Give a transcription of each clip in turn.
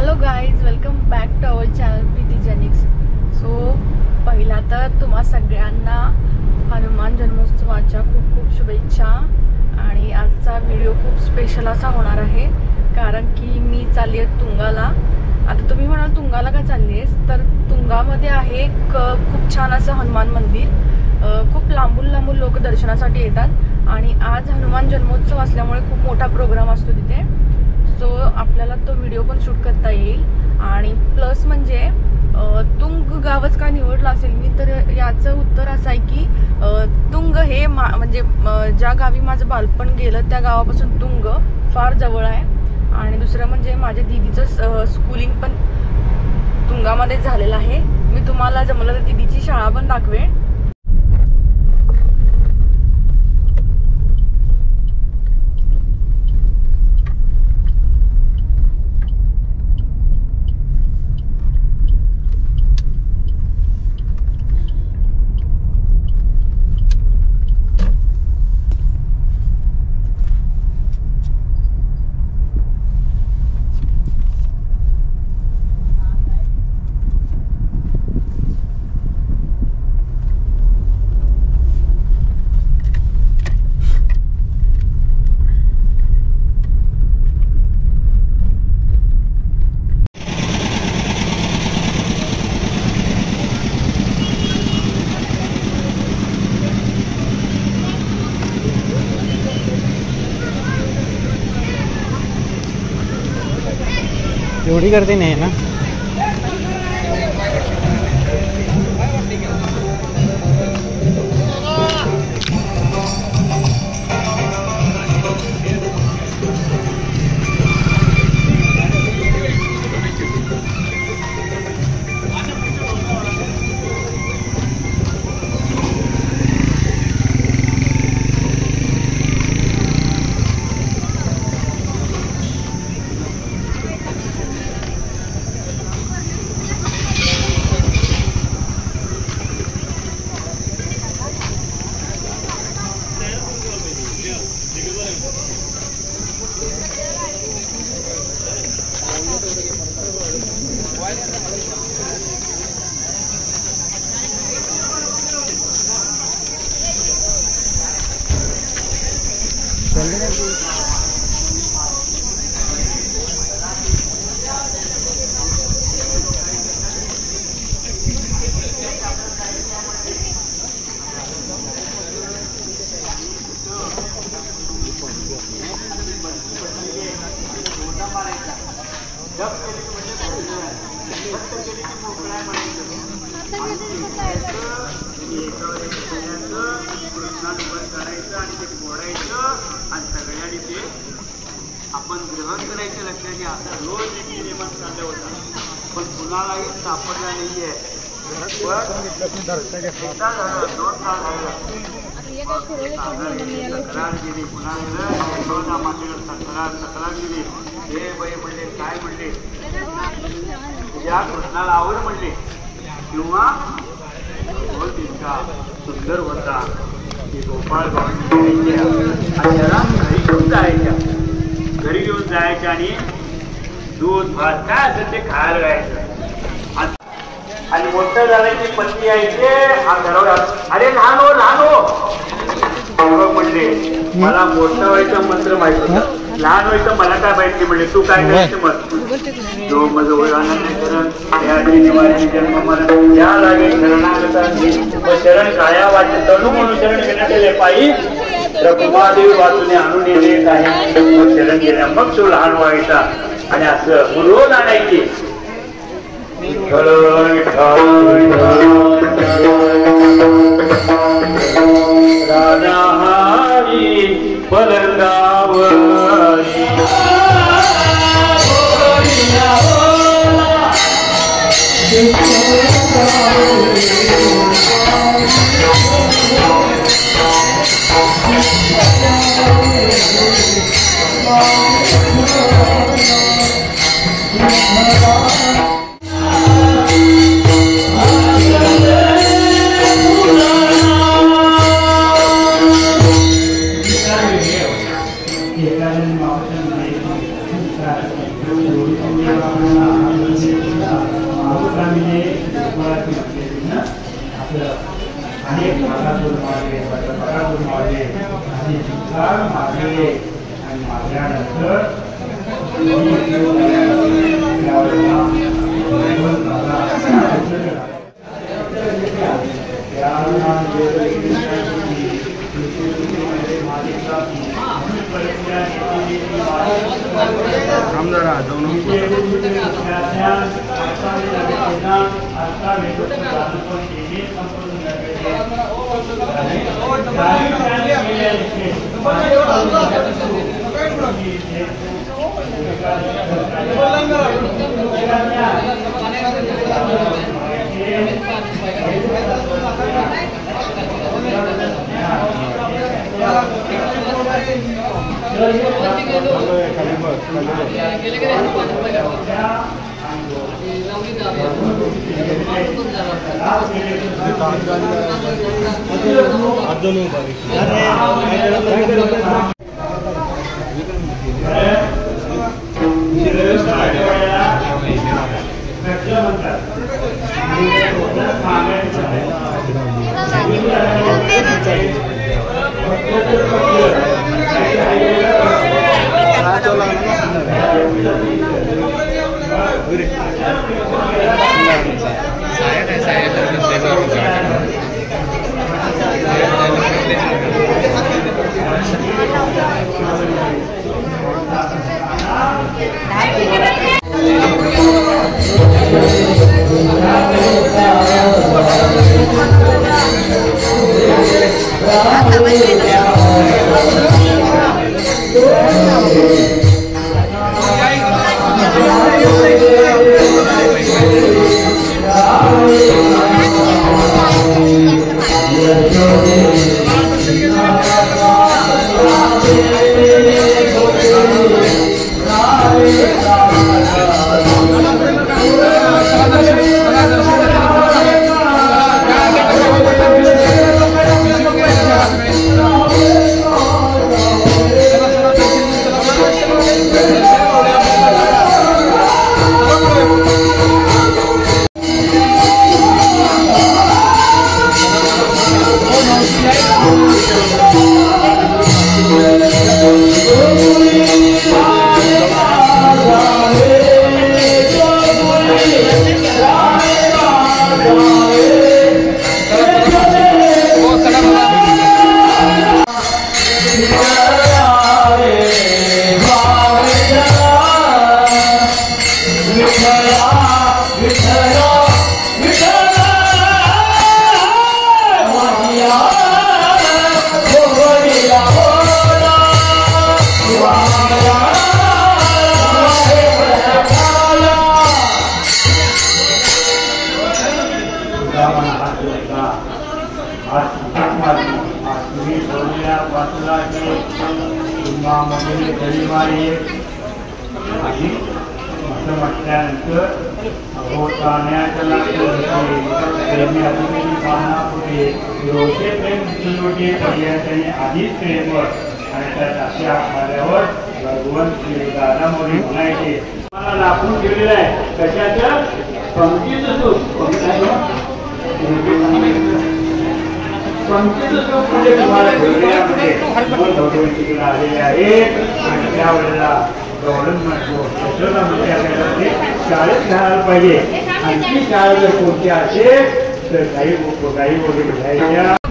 Hello guys, welcome back to our channel Preeti Genics. So पहिला तर तुम्हा सगळ्यांना हनुमान जन्मोत्सवाच्या खूप खूप शुभेच्छा. आणि आजचा व्हिडिओ खूप स्पेशल असा होणार आहे, कारण की मी चालली आहे तुंगाला. आता तुम्ही म्हणाल तुंगाला का चालली आहेस, तर तुंगामध्ये आहे एक खूप छान असं हनुमान मंदिर. खूप लांबून लांबून लोक दर्शनासाठी येतात आणि आज हनुमान जन्मोत्सव असल्यामुळे खूप मोठा प्रोग्राम असतो तिथे. सो आपल्याला तो व्हिडिओ पण शूट करता येईल. आणि प्लस म्हणजे तुंग गावच का निवडलं असेल मी, तर याचं उत्तर असं आहे की तुंग हे म्हणजे ज्या गावी माझं बालपण गेलं त्या गावापासून तुंग फार जवळ आहे. आणि दुसरं म्हणजे माझ्या दीदीचं स्कूलिंग पण तुंगामध्ये झालेलं आहे. मी तुम्हाला जमलं तर दीदीची शाळा पण दाखवेन. एवढी गर्दी नाही ना. आपण ग्रहण करायचं लक्षाने आता रोज एक निर्माण चाललं होता, पण कुणालाही सापडला नाहीये. तक्रार गेली, कुणाला तक्रार गेली. हे बाई म्हणले, काय म्हणले, तुझ्या कृष्णाला आवड म्हणले, किंवा इतका सुंदर होता की गोपाळ घरी घेऊन जायच्या, घरी घेऊन जायच्या आणि दूध भात काय असेल ते खायला जायचं. आणि मोठं झालं की पत्नी यायचे, हा घरावर, अरे लहान हो म्हणले, मला मोठं व्हायचं मंत्र माहित होतं, लहान व्हायचं मला काय माहिती. म्हणले तू काय करायचं मग, जो मज जन्म मरण या लागे शरणागता शरण काया वाचे तणू म्हणून शरण विनटले पायी रघुमादेवी वाचून आणून येणे काही शरण गेल्या, मग तो लहान व्हायचा. आणि असं रोज आणायची. राजा हरी पलंगावरी Gracias. मागे आणि मागल्यानंतर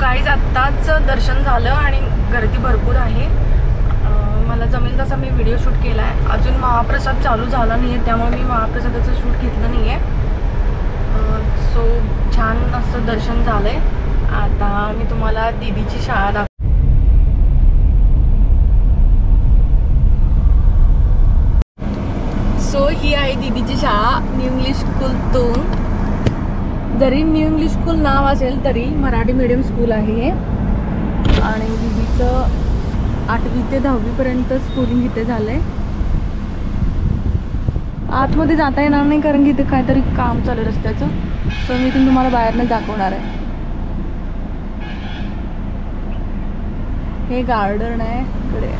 गाईज आत्ताच दर्शन झालं आणि गर्दी भरपूर आहे. मला जमेल तसा मी व्हिडिओ शूट केला आहे. अजून महाप्रसाद चालू झाला नाही आहे त्यामुळे मी महाप्रसादाचं शूट घेतलं नाही आहे. सो छान असं दर्शन झालं आहे. आता मी तुम्हाला दीदीची शाळा दाखवते. सो ही आहे दीदीची शाळा न्यू इंग्लिश स्कूल 2. जरी न्यू इंग्लिश स्कूल नाव असेल तरी मराठी मीडियम स्कूल आहे हे. आणि दीदीचं 8वी ते 10वीपर्यंत स्कूलिंग इथे झालं आहे. आतमध्ये जाता येणार नाही कारण की इथे काहीतरी काम चालू आहे रस्त्याचं. सो मी तुम्हाला बाहेरनं दाखवणार आहे. हे गार्डन आहे इकडे.